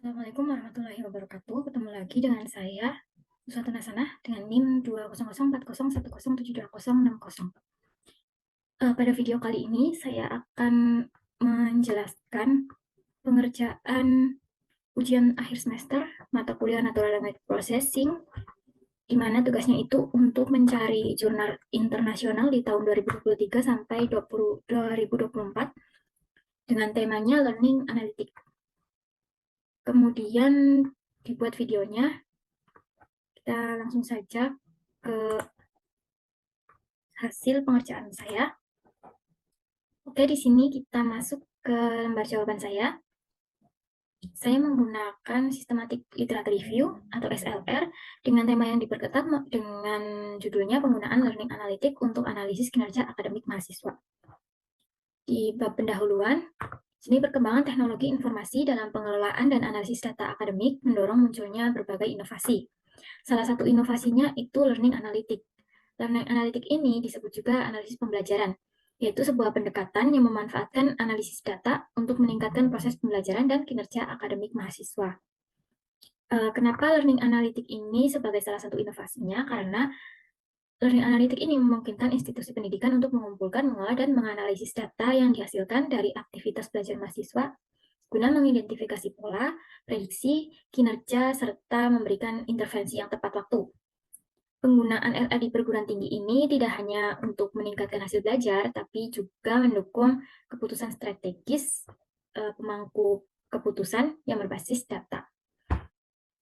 Assalamualaikum warahmatullahi wabarakatuh. Ketemu lagi dengan saya, Nuswatun Hasanah, dengan NIM 2004010707060. Pada video kali ini, saya akan menjelaskan pengerjaan ujian akhir semester mata kuliah Natural Language Processing, di mana tugasnya itu untuk mencari jurnal internasional di tahun 2023 sampai 2024 dengan temanya Learning Analytics. Kemudian dibuat videonya. Kita langsung saja ke hasil pengerjaan saya. Oke, di sini kita masuk ke lembar jawaban saya. Saya menggunakan Systematic Literature Review atau SLR dengan tema yang diperketat dengan judulnya penggunaan Learning Analytics untuk analisis kinerja akademik mahasiswa. Di bab pendahuluan, sini perkembangan teknologi informasi dalam pengelolaan dan analisis data akademik mendorong munculnya berbagai inovasi. Salah satu inovasinya itu Learning Analytics. Learning Analytics ini disebut juga analisis pembelajaran, yaitu sebuah pendekatan yang memanfaatkan analisis data untuk meningkatkan proses pembelajaran dan kinerja akademik mahasiswa. Kenapa Learning Analytics ini sebagai salah satu inovasinya? Karena Learning Analytics ini memungkinkan institusi pendidikan untuk mengumpulkan, mengolah, dan menganalisis data yang dihasilkan dari aktivitas belajar mahasiswa guna mengidentifikasi pola, prediksi, kinerja, serta memberikan intervensi yang tepat waktu. Penggunaan LA di perguruan tinggi ini tidak hanya untuk meningkatkan hasil belajar, tapi juga mendukung keputusan strategis pemangku keputusan yang berbasis data.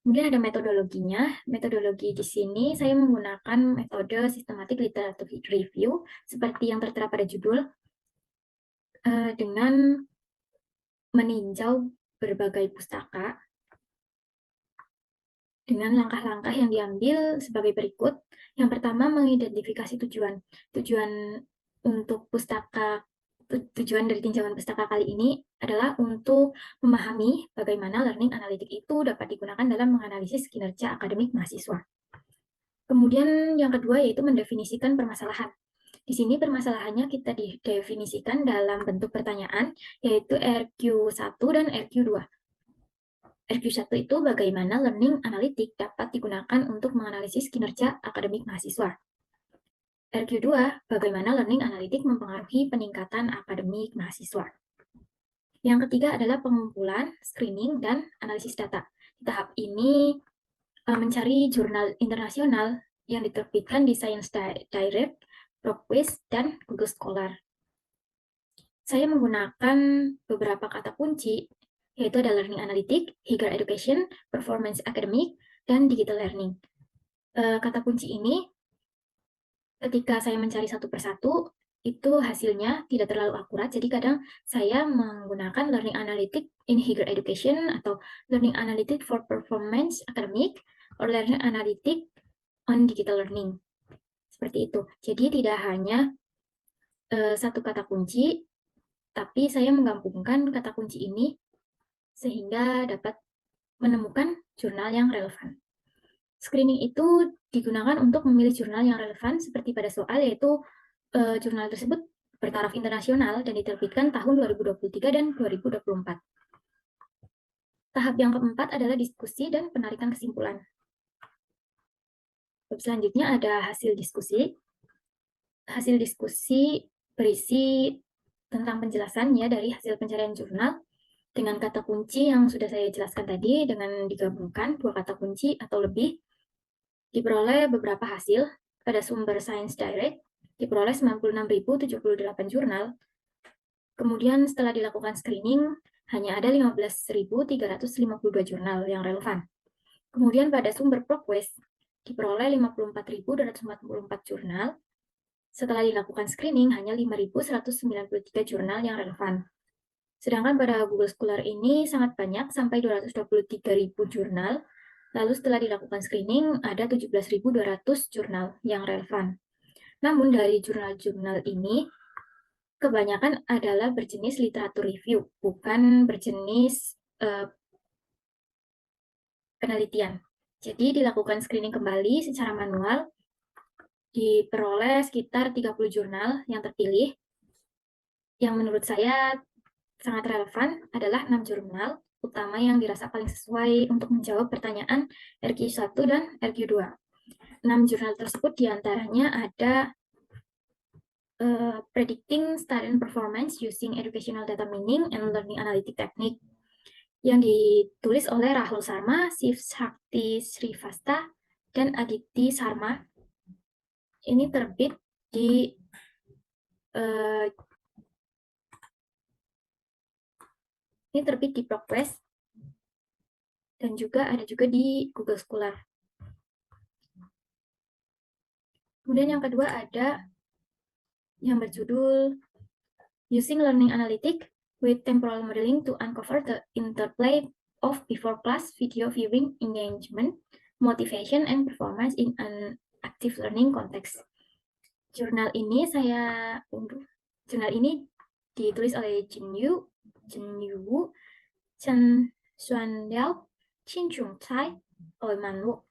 Kemudian ada metodologinya. Metodologi di sini saya menggunakan metode Systematic Literature Review seperti yang tertera pada judul, dengan meninjau berbagai pustaka dengan langkah-langkah yang diambil sebagai berikut. Yang pertama, mengidentifikasi tujuan. Tujuan untuk tujuan dari tinjauan pustaka kali ini adalah untuk memahami bagaimana learning analytics itu dapat digunakan dalam menganalisis kinerja akademik mahasiswa. Kemudian yang kedua yaitu mendefinisikan permasalahan. Di sini permasalahannya kita didefinisikan dalam bentuk pertanyaan, yaitu RQ1 dan RQ2. RQ1 itu bagaimana learning analytics dapat digunakan untuk menganalisis kinerja akademik mahasiswa. RQ2, bagaimana learning analytics mempengaruhi peningkatan akademik mahasiswa. Yang ketiga adalah pengumpulan, screening, dan analisis data. Di tahap ini mencari jurnal internasional yang diterbitkan di Science Direct, ProQuiz, dan Google Scholar. Saya menggunakan beberapa kata kunci, yaitu ada Learning Analytics, Higher Education, Performance Academic, dan Digital Learning. Kata kunci ini, ketika saya mencari satu persatu, itu hasilnya tidak terlalu akurat, jadi kadang saya menggunakan Learning Analytics in Higher Education, atau Learning Analytics for Performance Academic, or Learning Analytics on Digital Learning. Seperti itu. Jadi tidak hanya satu kata kunci, tapi saya menggabungkan kata kunci ini sehingga dapat menemukan jurnal yang relevan. Screening itu digunakan untuk memilih jurnal yang relevan seperti pada soal, yaitu jurnal tersebut bertaraf internasional dan diterbitkan tahun 2023 dan 2024. Tahap yang keempat adalah diskusi dan penarikan kesimpulan. Selanjutnya ada hasil diskusi. Hasil diskusi berisi tentang penjelasannya dari hasil pencarian jurnal dengan kata kunci yang sudah saya jelaskan tadi, dengan digabungkan dua kata kunci atau lebih, diperoleh beberapa hasil. Pada sumber Science Direct diperoleh 96.078 jurnal. Kemudian setelah dilakukan screening, hanya ada 15.352 jurnal yang relevan. Kemudian pada sumber ProQuest diperoleh 54.244 jurnal. Setelah dilakukan screening, hanya 5.193 jurnal yang relevan. Sedangkan pada Google Scholar ini sangat banyak, sampai 223.000 jurnal. Lalu setelah dilakukan screening, ada 17.200 jurnal yang relevan. Namun dari jurnal-jurnal ini, kebanyakan adalah berjenis literatur review, bukan berjenis penelitian. Jadi dilakukan screening kembali secara manual, diperoleh sekitar 30 jurnal yang terpilih. Yang menurut saya sangat relevan adalah 6 jurnal, utama yang dirasa paling sesuai untuk menjawab pertanyaan RQ1 dan RQ2. 6 jurnal tersebut diantaranya ada Predicting Student Performance Using Educational Data Mining and Learning Analytic Technique yang ditulis oleh Rahul Sharma, Shiv Shakti Srivastava, dan Aditi Sharma. Ini terbit di ProgQuest dan ada juga di Google Scholar. Kemudian yang kedua ada yang berjudul Using Learning Analytics with Temporal Modeling to Uncover the Interplay of Before Class Video Viewing Engagement, Motivation, and Performance in an Active Learning Context. Jurnal ini saya unduh. Jurnal ini ditulis oleh Jin Yu Wu, Chen Xuanyao, Qin Chongcai, Oiman Wu.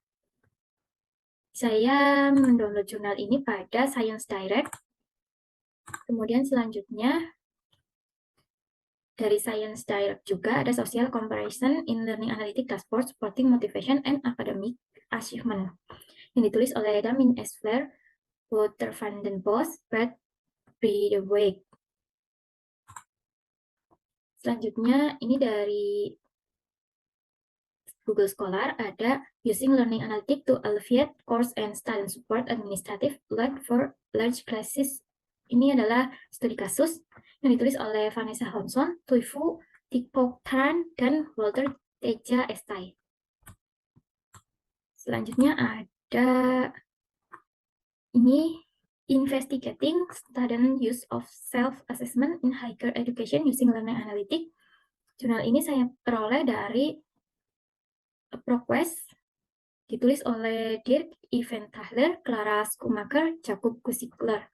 Saya mendownload jurnal ini pada Science Direct. Kemudian selanjutnya dari Science Direct juga ada Social Comparison in Learning Analytics Dashboard Supporting Motivation and Academic Achievement yang ditulis oleh Damien S. Flair, Wouter van den Bos, Brad Breedewijk. Selanjutnya ini dari Google Scholar ada Using Learning Analytics to Alleviate Course and Student Support Administrative Load for Large Classes. Ini adalah studi kasus yang ditulis oleh Vanessa Hanson, Tuifu Tikpokran, dan Walter Teja Estai. Selanjutnya ada ini Investigating Student Use of Self-Assessment in Higher Education Using Learning Analytics. Jurnal ini saya peroleh dari ProgQuest, ditulis oleh Dirk Eventhaler, Clara Schumacher, Jakub Gusikler.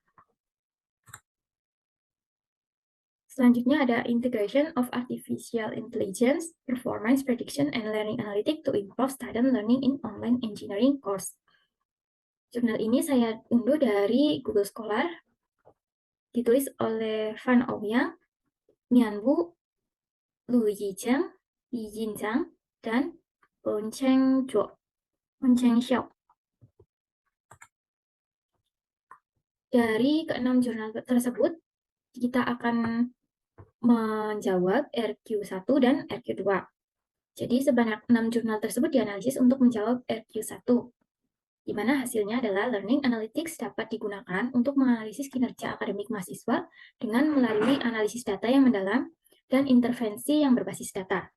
Selanjutnya ada Integration of Artificial Intelligence, Performance Prediction, and Learning Analytics to Improve Student Learning in Online Engineering Course. Jurnal ini saya unduh dari Google Scholar, ditulis oleh Van Ouyang, Mian Wu, Lu Yizheng, Yi Jinzhang, dan Wencheng Xiao. Dari keenam jurnal tersebut, kita akan menjawab RQ1 dan RQ2. Jadi sebanyak 6 jurnal tersebut dianalisis untuk menjawab RQ1, di mana hasilnya adalah Learning Analytics dapat digunakan untuk menganalisis kinerja akademik mahasiswa dengan melalui analisis data yang mendalam dan intervensi yang berbasis data.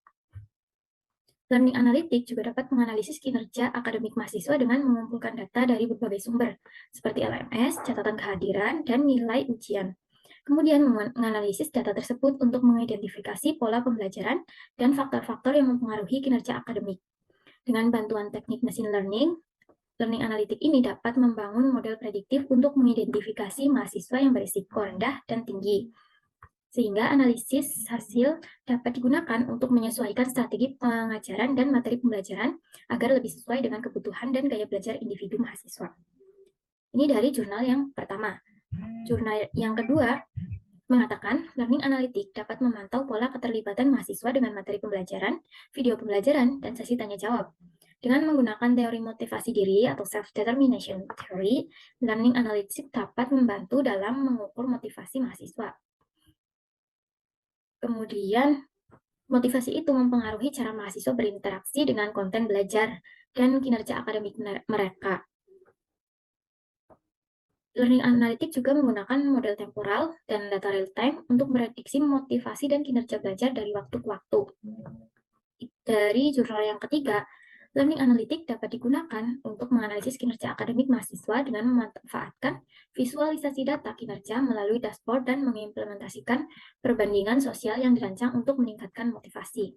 Learning Analytics juga dapat menganalisis kinerja akademik mahasiswa dengan mengumpulkan data dari berbagai sumber, seperti LMS, catatan kehadiran, dan nilai ujian. Kemudian menganalisis data tersebut untuk mengidentifikasi pola pembelajaran dan faktor-faktor yang mempengaruhi kinerja akademik. Dengan bantuan teknik machine learning, Learning Analytics ini dapat membangun model prediktif untuk mengidentifikasi mahasiswa yang berisiko rendah dan tinggi, sehingga analisis hasil dapat digunakan untuk menyesuaikan strategi pengajaran dan materi pembelajaran agar lebih sesuai dengan kebutuhan dan gaya belajar individu mahasiswa. Ini dari jurnal yang pertama. Jurnal yang kedua mengatakan Learning Analytics dapat memantau pola keterlibatan mahasiswa dengan materi pembelajaran, video pembelajaran, dan sesi tanya-jawab. Dengan menggunakan teori motivasi diri atau Self-Determination Theory, Learning Analytics dapat membantu dalam mengukur motivasi mahasiswa. Kemudian, motivasi itu mempengaruhi cara mahasiswa berinteraksi dengan konten belajar dan kinerja akademik mereka. Learning Analytics juga menggunakan model temporal dan data real-time untuk memprediksi motivasi dan kinerja belajar dari waktu ke waktu. Dari jurnal yang ketiga, Learning Analytics dapat digunakan untuk menganalisis kinerja akademik mahasiswa dengan memanfaatkan visualisasi data kinerja melalui dashboard dan mengimplementasikan perbandingan sosial yang dirancang untuk meningkatkan motivasi.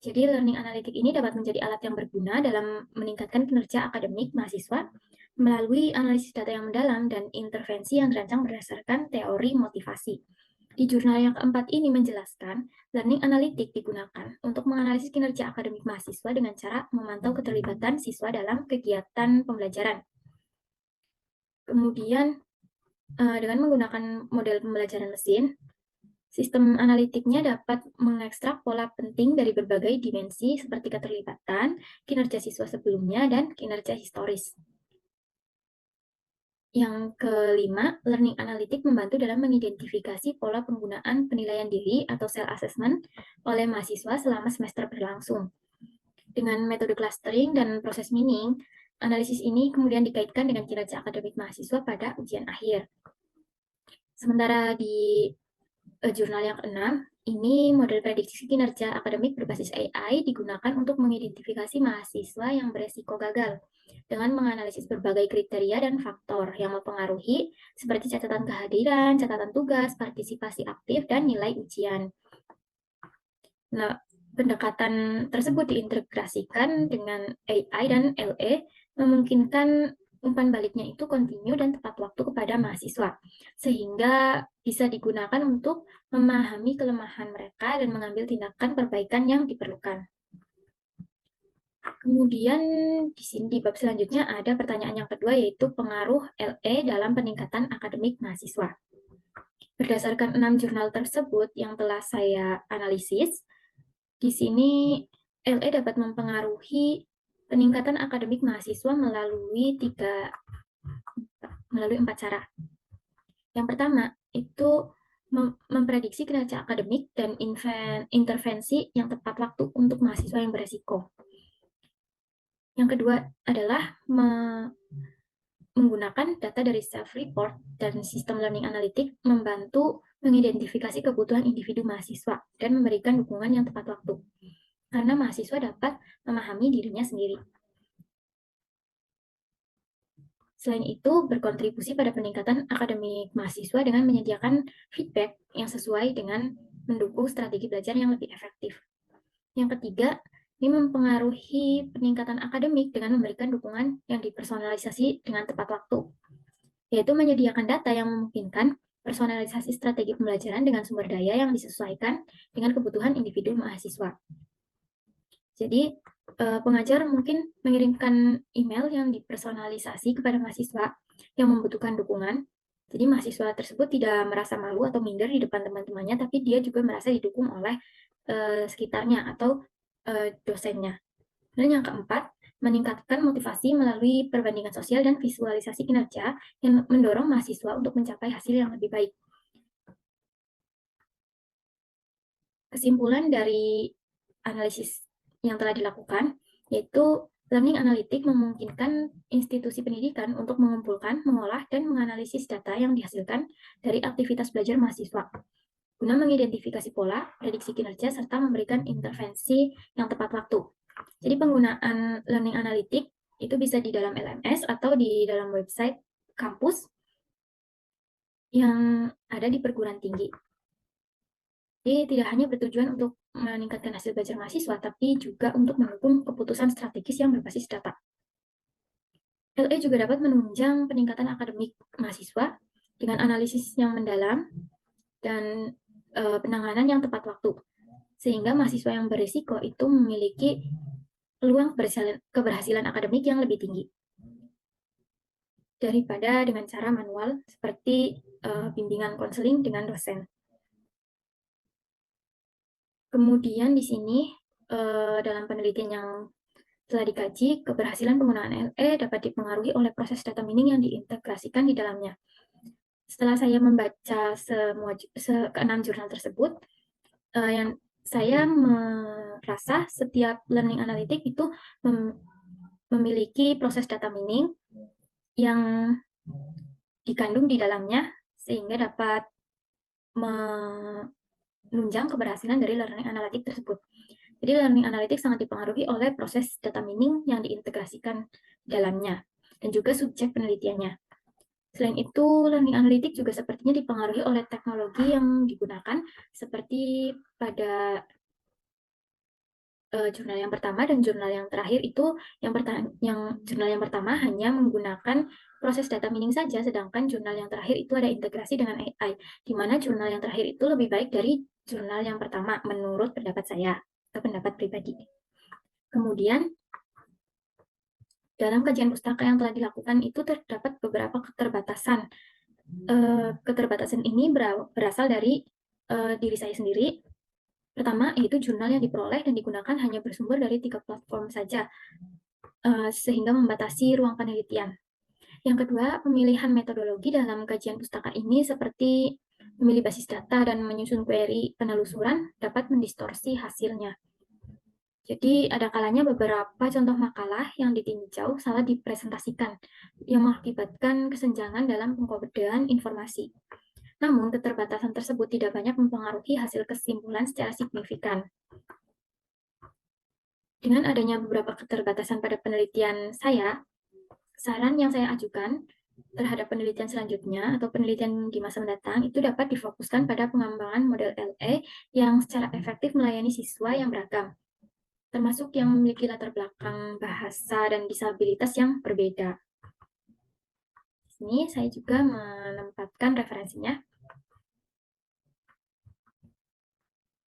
Jadi, Learning Analytics ini dapat menjadi alat yang berguna dalam meningkatkan kinerja akademik mahasiswa melalui analisis data yang mendalam dan intervensi yang dirancang berdasarkan teori motivasi. Di jurnal yang keempat ini menjelaskan, Learning Analytics digunakan untuk menganalisis kinerja akademik mahasiswa dengan cara memantau keterlibatan siswa dalam kegiatan pembelajaran. Kemudian, dengan menggunakan model pembelajaran mesin, Sistem analitiknya dapat mengekstrak pola penting dari berbagai dimensi seperti keterlibatan, kinerja siswa sebelumnya, dan kinerja historis. Yang kelima, learning analytic membantu dalam mengidentifikasi pola penggunaan penilaian diri atau self-assessment oleh mahasiswa selama semester berlangsung. Dengan metode clustering dan proses meaning, analisis ini kemudian dikaitkan dengan kinerja akademik mahasiswa pada ujian akhir. Sementara di jurnal yang keenam, ini model prediksi kinerja akademik berbasis AI digunakan untuk mengidentifikasi mahasiswa yang beresiko gagal dengan menganalisis berbagai kriteria dan faktor yang mempengaruhi seperti catatan kehadiran, catatan tugas, partisipasi aktif, dan nilai ujian. Nah, pendekatan tersebut diintegrasikan dengan AI dan LE memungkinkan umpan baliknya itu kontinu dan tepat waktu kepada mahasiswa, sehingga bisa digunakan untuk memahami kelemahan mereka dan mengambil tindakan perbaikan yang diperlukan. Kemudian di sini di bab selanjutnya ada pertanyaan yang kedua, yaitu pengaruh LE dalam peningkatan akademik mahasiswa. Berdasarkan 6 jurnal tersebut yang telah saya analisis, di sini LE dapat mempengaruhi peningkatan akademik mahasiswa melalui 4 cara. Yang pertama, itu memprediksi kinerja akademik dan intervensi yang tepat waktu untuk mahasiswa yang beresiko. Yang kedua adalah menggunakan data dari self-report dan sistem learning analytic membantu mengidentifikasi kebutuhan individu mahasiswa dan memberikan dukungan yang tepat waktu, karena mahasiswa dapat memahami dirinya sendiri. Selain itu, berkontribusi pada peningkatan akademik mahasiswa dengan menyediakan feedback yang sesuai dengan mendukung strategi belajar yang lebih efektif. Yang ketiga, ini mempengaruhi peningkatan akademik dengan memberikan dukungan yang dipersonalisasi dengan tepat waktu, yaitu menyediakan data yang memungkinkan personalisasi strategi pembelajaran dengan sumber daya yang disesuaikan dengan kebutuhan individu mahasiswa. Jadi, pengajar mungkin mengirimkan email yang dipersonalisasi kepada mahasiswa yang membutuhkan dukungan. Jadi mahasiswa tersebut tidak merasa malu atau minder di depan teman-temannya, tapi dia juga merasa didukung oleh sekitarnya atau dosennya. Dan yang keempat, meningkatkan motivasi melalui perbandingan sosial dan visualisasi kinerja yang mendorong mahasiswa untuk mencapai hasil yang lebih baik. Kesimpulan dari analisis yang telah dilakukan, yaitu learning analytic memungkinkan institusi pendidikan untuk mengumpulkan, mengolah, dan menganalisis data yang dihasilkan dari aktivitas belajar mahasiswa, guna mengidentifikasi pola, prediksi kinerja, serta memberikan intervensi yang tepat waktu. Jadi penggunaan learning analytic itu bisa di dalam LMS atau di dalam website kampus yang ada di perguruan tinggi. Jadi tidak hanya bertujuan untuk meningkatkan hasil belajar mahasiswa, tapi juga untuk mendukung keputusan strategis yang berbasis data. LE juga dapat menunjang peningkatan akademik mahasiswa dengan analisis yang mendalam dan penanganan yang tepat waktu, sehingga mahasiswa yang berisiko itu memiliki peluang keberhasilan akademik yang lebih tinggi daripada dengan cara manual seperti bimbingan konseling dengan dosen. Kemudian di sini dalam penelitian yang telah dikaji, keberhasilan penggunaan LE dapat dipengaruhi oleh proses data mining yang diintegrasikan di dalamnya. Setelah saya membaca ke-6 jurnal tersebut, yang saya merasa setiap learning analytic itu memiliki proses data mining yang dikandung di dalamnya, sehingga dapat menunjang keberhasilan dari learning analytic tersebut. Jadi learning analytic sangat dipengaruhi oleh proses data mining yang diintegrasikan dalamnya dan juga subjek penelitiannya. Selain itu, learning analytic juga sepertinya dipengaruhi oleh teknologi yang digunakan, seperti pada jurnal yang pertama dan jurnal yang terakhir itu jurnal yang pertama hanya menggunakan proses data mining saja, sedangkan jurnal yang terakhir itu ada integrasi dengan AI, di mana jurnal yang terakhir itu lebih baik dari jurnal yang pertama menurut pendapat saya atau pendapat pribadi. Kemudian dalam kajian pustaka yang telah dilakukan itu terdapat beberapa keterbatasan. Keterbatasan ini berasal dari diri saya sendiri. Pertama, yaitu jurnal yang diperoleh dan digunakan hanya bersumber dari 3 platform saja, sehingga membatasi ruang penelitian. Yang kedua, pemilihan metodologi dalam kajian pustaka ini seperti memilih basis data dan menyusun query penelusuran dapat mendistorsi hasilnya. Jadi ada kalanya beberapa contoh makalah yang ditinjau salah dipresentasikan, yang mengakibatkan kesenjangan dalam pengkodean informasi. Namun, keterbatasan tersebut tidak banyak mempengaruhi hasil kesimpulan secara signifikan. Dengan adanya beberapa keterbatasan pada penelitian saya, saran yang saya ajukan terhadap penelitian selanjutnya atau penelitian di masa mendatang itu dapat difokuskan pada pengembangan model LE yang secara efektif melayani siswa yang beragam, termasuk yang memiliki latar belakang bahasa dan disabilitas yang berbeda. Di sini saya juga menempatkan referensinya.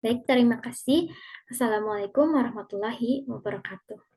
Baik, terima kasih. Assalamualaikum warahmatullahi wabarakatuh.